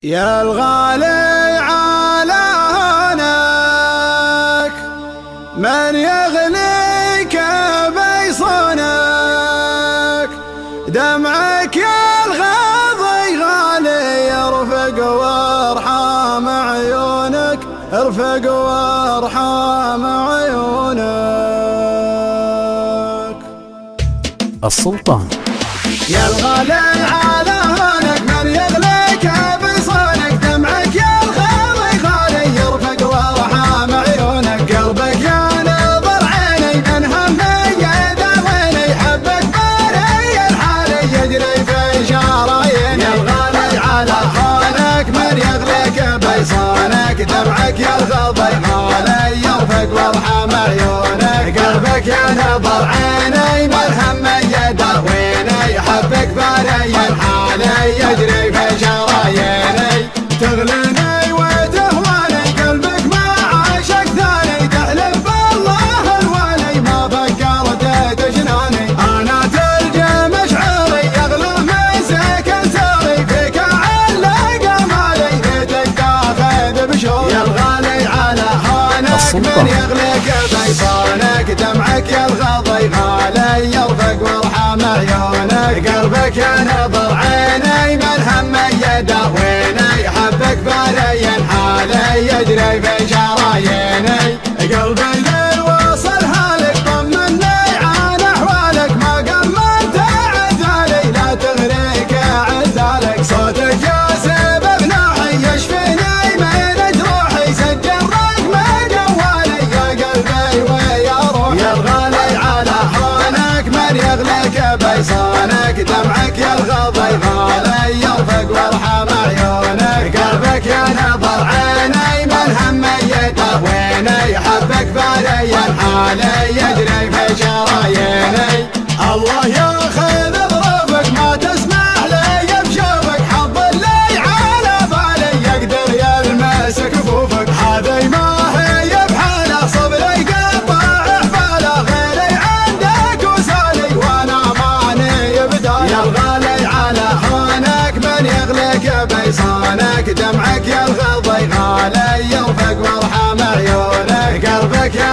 يا الغالي على هونك من يغليك بيصونك، دمعك يا الغاضي غالي يرفق وارحام عيونك، ارفق وارحام عيونك. السلطان. يا الغالي على هونك من يغليك بيصونك، دمعك يا الغاضي غالي يرفق وارحام عيونك، قلبك يا نظر عيني من همي يداويني، حبك باري الحالي يجري في شراييني. يا الغالي على هونك من يغليك بيصونك، دمعك يا الغاضي غالي يرفق وارحام عيونك، قلبك يا نظر عيني من همي يداويني، حبك باري الحالي يجري في شراييني. تغليني وتهواني قلبك ما عاشق ثاني، تحلف بالله الوالي ما فكرت تجناني. انا تلقى مشعري يغلو من سكن ساري، فيك علق امالي بيتك تاخذ بشوري. يا الغالي على هونك من يغلق بيصونك، دمعك يا الغاضي غالي يرفق وارحام عيونك، قلبك يا نظر عيني من همي يداويني، حبك باري حالي يجري في شراييني. قلبي ليل وصل هالك طمني عن احوالك، ما قمنت عزالي لا تغريك عزالك، صوتك يا سبب نوحي يشفيني من جروحي، سجل رقم جوالي يا قلبي ويا روحي. يا الغالي على هونك من يغليك بيصونك، دمعك يا الغاضي غالي يرفق وارحام عيونك، قلبك يا نظر عيني من همي يداويني، حبك باري الحالي يجري في شراييني. الله ياخذ ظروفك ما تسمح لي بشوفك، حظ اللي على بالي يقدر يلمس كفوفك، هذي ما هي بحاله صبري يقطع حباله، غيري عندك وسالي وانا ماني بدالي. يا الغالي على هونك من يغليك بيصونك، دمعك يا الغاضي غالي يرفق وارحام عيونك، قلبك يا